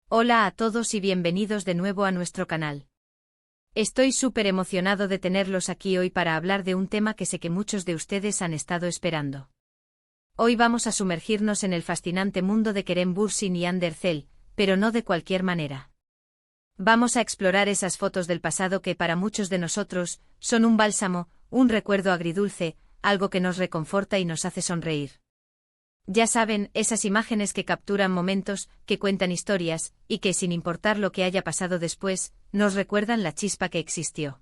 Hola a todos y bienvenidos de nuevo a nuestro canal. Estoy súper emocionado de tenerlos aquí hoy para hablar de un tema que sé que muchos de ustedes han estado esperando. Hoy vamos a sumergirnos en el fascinante mundo de Kerem Bürsin y Hande Erçel, pero no de cualquier manera. Vamos a explorar esas fotos del pasado que para muchos de nosotros son un bálsamo, un recuerdo agridulce, algo que nos reconforta y nos hace sonreír. Ya saben, esas imágenes que capturan momentos, que cuentan historias, y que sin importar lo que haya pasado después, nos recuerdan la chispa que existió.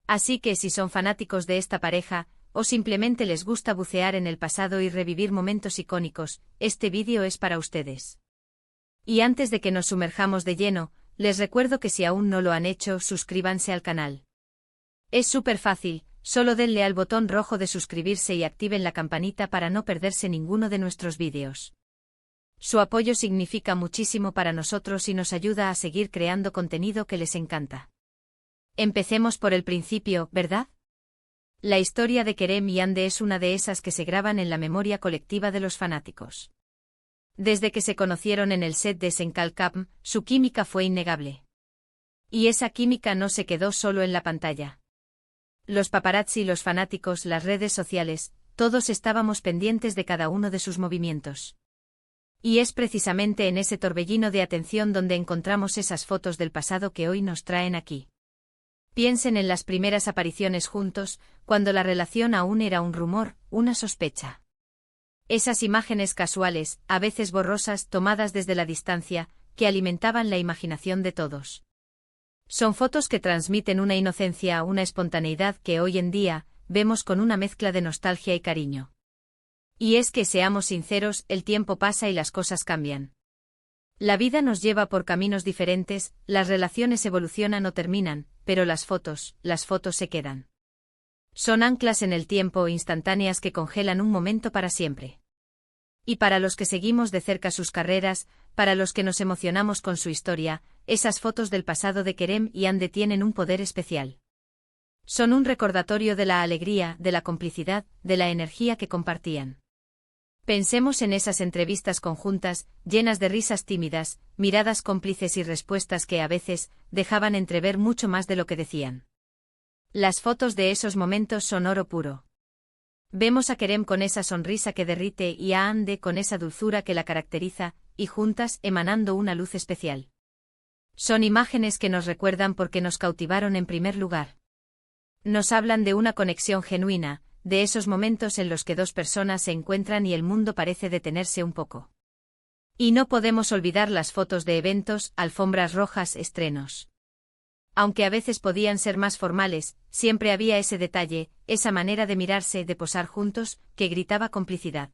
Así que si son fanáticos de esta pareja, o simplemente les gusta bucear en el pasado y revivir momentos icónicos, este vídeo es para ustedes. Y antes de que nos sumerjamos de lleno, les recuerdo que si aún no lo han hecho, suscríbanse al canal. Es súper fácil. Solo denle al botón rojo de suscribirse y activen la campanita para no perderse ninguno de nuestros vídeos. Su apoyo significa muchísimo para nosotros y nos ayuda a seguir creando contenido que les encanta. Empecemos por el principio, ¿verdad? La historia de Kerem y Hande es una de esas que se graban en la memoria colectiva de los fanáticos. Desde que se conocieron en el set de Senkalkam, su química fue innegable. Y esa química no se quedó solo en la pantalla. Los paparazzi, los fanáticos, las redes sociales, todos estábamos pendientes de cada uno de sus movimientos. Y es precisamente en ese torbellino de atención donde encontramos esas fotos del pasado que hoy nos traen aquí. Piensen en las primeras apariciones juntos, cuando la relación aún era un rumor, una sospecha. Esas imágenes casuales, a veces borrosas, tomadas desde la distancia, que alimentaban la imaginación de todos. Son fotos que transmiten una inocencia, una espontaneidad que hoy en día vemos con una mezcla de nostalgia y cariño. Y es que seamos sinceros, el tiempo pasa y las cosas cambian. La vida nos lleva por caminos diferentes, las relaciones evolucionan o terminan, pero las fotos se quedan. Son anclas en el tiempo, instantáneas que congelan un momento para siempre. Y para los que seguimos de cerca sus carreras, para los que nos emocionamos con su historia, esas fotos del pasado de Kerem y Hande tienen un poder especial. Son un recordatorio de la alegría, de la complicidad, de la energía que compartían. Pensemos en esas entrevistas conjuntas, llenas de risas tímidas, miradas cómplices y respuestas que a veces dejaban entrever mucho más de lo que decían. Las fotos de esos momentos son oro puro. Vemos a Kerem con esa sonrisa que derrite y a Hande con esa dulzura que la caracteriza, y juntas emanando una luz especial. Son imágenes que nos recuerdan porque nos cautivaron en primer lugar. Nos hablan de una conexión genuina, de esos momentos en los que dos personas se encuentran y el mundo parece detenerse un poco. Y no podemos olvidar las fotos de eventos, alfombras rojas, estrenos. Aunque a veces podían ser más formales, siempre había ese detalle, esa manera de mirarse, de posar juntos, que gritaba complicidad.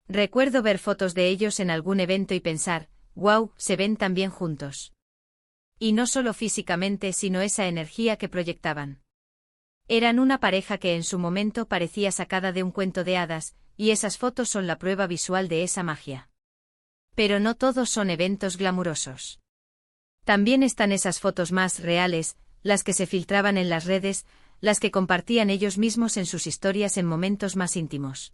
Recuerdo ver fotos de ellos en algún evento y pensar, wow, se ven tan bien juntos. Y no solo físicamente, sino esa energía que proyectaban. Eran una pareja que en su momento parecía sacada de un cuento de hadas, y esas fotos son la prueba visual de esa magia. Pero no todos son eventos glamurosos. También están esas fotos más reales, las que se filtraban en las redes, las que compartían ellos mismos en sus historias en momentos más íntimos.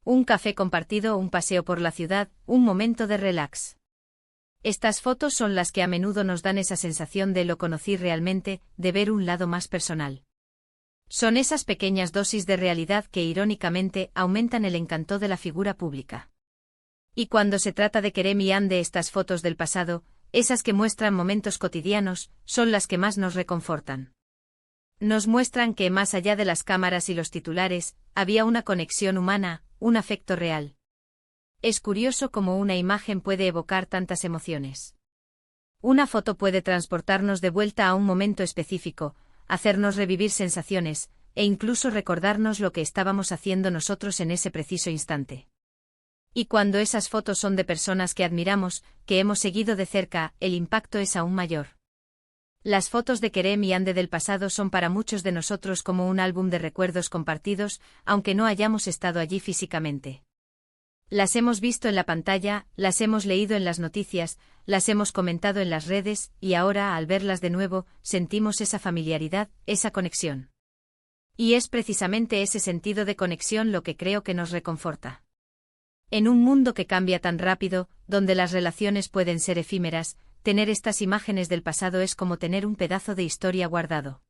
Un café compartido, un paseo por la ciudad, un momento de relax. Estas fotos son las que a menudo nos dan esa sensación de lo conocí realmente, de ver un lado más personal. Son esas pequeñas dosis de realidad que irónicamente aumentan el encanto de la figura pública. Y cuando se trata de Kerem y Hande, estas fotos del pasado, esas que muestran momentos cotidianos, son las que más nos reconfortan. Nos muestran que más allá de las cámaras y los titulares, había una conexión humana, un afecto real. Es curioso cómo una imagen puede evocar tantas emociones. Una foto puede transportarnos de vuelta a un momento específico, hacernos revivir sensaciones, e incluso recordarnos lo que estábamos haciendo nosotros en ese preciso instante. Y cuando esas fotos son de personas que admiramos, que hemos seguido de cerca, el impacto es aún mayor. Las fotos de Kerem y Hande del pasado son para muchos de nosotros como un álbum de recuerdos compartidos, aunque no hayamos estado allí físicamente. Las hemos visto en la pantalla, las hemos leído en las noticias, las hemos comentado en las redes, y ahora, al verlas de nuevo, sentimos esa familiaridad, esa conexión. Y es precisamente ese sentido de conexión lo que creo que nos reconforta. En un mundo que cambia tan rápido, donde las relaciones pueden ser efímeras, tener estas imágenes del pasado es como tener un pedazo de historia guardado.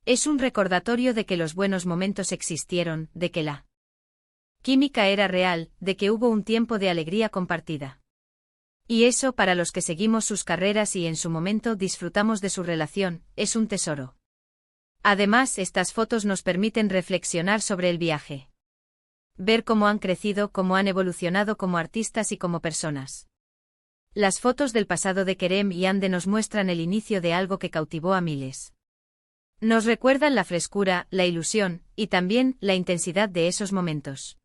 Es un recordatorio de que los buenos momentos existieron, de que la química era real, de que hubo un tiempo de alegría compartida. Y eso, para los que seguimos sus carreras y en su momento disfrutamos de su relación, es un tesoro. Además, estas fotos nos permiten reflexionar sobre el viaje. Ver cómo han crecido, cómo han evolucionado como artistas y como personas. Las fotos del pasado de Kerem y Hande nos muestran el inicio de algo que cautivó a miles. Nos recuerdan la frescura, la ilusión, y también la intensidad de esos momentos.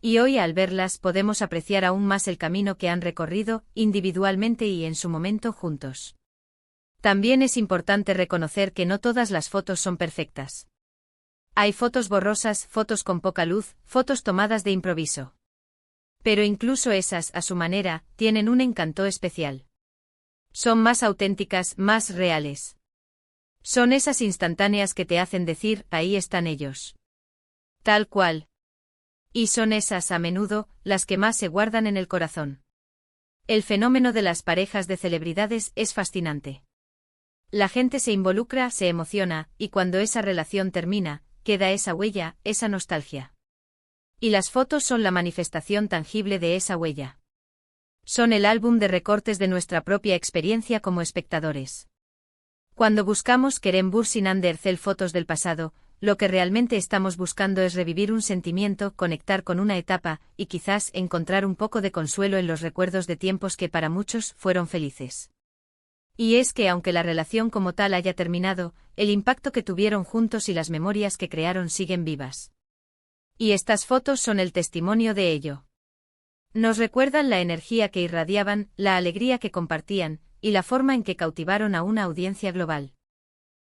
Y hoy, al verlas, podemos apreciar aún más el camino que han recorrido, individualmente y en su momento juntos. También es importante reconocer que no todas las fotos son perfectas. Hay fotos borrosas, fotos con poca luz, fotos tomadas de improviso. Pero incluso esas, a su manera, tienen un encanto especial. Son más auténticas, más reales. Son esas instantáneas que te hacen decir, ahí están ellos. Tal cual. Y son esas, a menudo, las que más se guardan en el corazón. El fenómeno de las parejas de celebridades es fascinante. La gente se involucra, se emociona, y cuando esa relación termina, queda esa huella, esa nostalgia. Y las fotos son la manifestación tangible de esa huella. Son el álbum de recortes de nuestra propia experiencia como espectadores. Cuando buscamos Kerem Bürsin Hande Erçel fotos del pasado, lo que realmente estamos buscando es revivir un sentimiento, conectar con una etapa, y quizás encontrar un poco de consuelo en los recuerdos de tiempos que para muchos fueron felices. Y es que aunque la relación como tal haya terminado, el impacto que tuvieron juntos y las memorias que crearon siguen vivas. Y estas fotos son el testimonio de ello. Nos recuerdan la energía que irradiaban, la alegría que compartían, y la forma en que cautivaron a una audiencia global.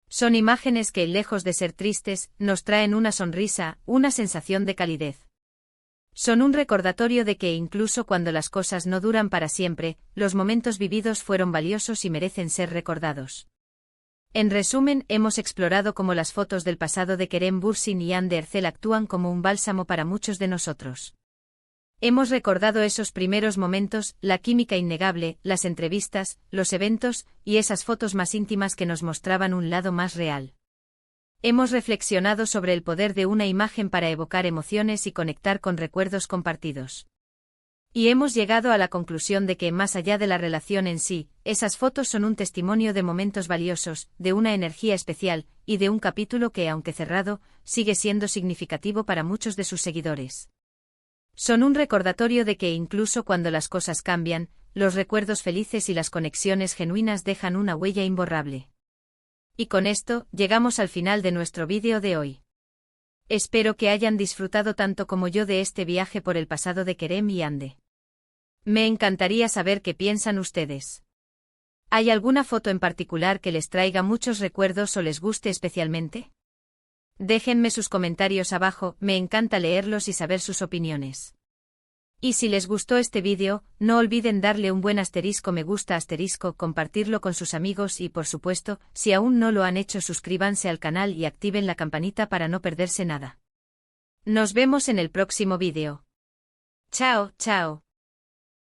Son imágenes que, lejos de ser tristes, nos traen una sonrisa, una sensación de calidez. Son un recordatorio de que incluso cuando las cosas no duran para siempre, los momentos vividos fueron valiosos y merecen ser recordados. En resumen, hemos explorado cómo las fotos del pasado de Kerem Bürsin y Hande Erçel actúan como un bálsamo para muchos de nosotros. Hemos recordado esos primeros momentos, la química innegable, las entrevistas, los eventos, y esas fotos más íntimas que nos mostraban un lado más real. Hemos reflexionado sobre el poder de una imagen para evocar emociones y conectar con recuerdos compartidos. Y hemos llegado a la conclusión de que, más allá de la relación en sí, esas fotos son un testimonio de momentos valiosos, de una energía especial, y de un capítulo que, aunque cerrado, sigue siendo significativo para muchos de sus seguidores. Son un recordatorio de que incluso cuando las cosas cambian, los recuerdos felices y las conexiones genuinas dejan una huella imborrable. Y con esto, llegamos al final de nuestro vídeo de hoy. Espero que hayan disfrutado tanto como yo de este viaje por el pasado de Kerem y Hande. Me encantaría saber qué piensan ustedes. ¿Hay alguna foto en particular que les traiga muchos recuerdos o les guste especialmente? Déjenme sus comentarios abajo, me encanta leerlos y saber sus opiniones. Y si les gustó este vídeo, no olviden darle un buen me gusta, compartirlo con sus amigos y, por supuesto, si aún no lo han hecho, suscríbanse al canal y activen la campanita para no perderse nada. Nos vemos en el próximo vídeo. Chao, chao.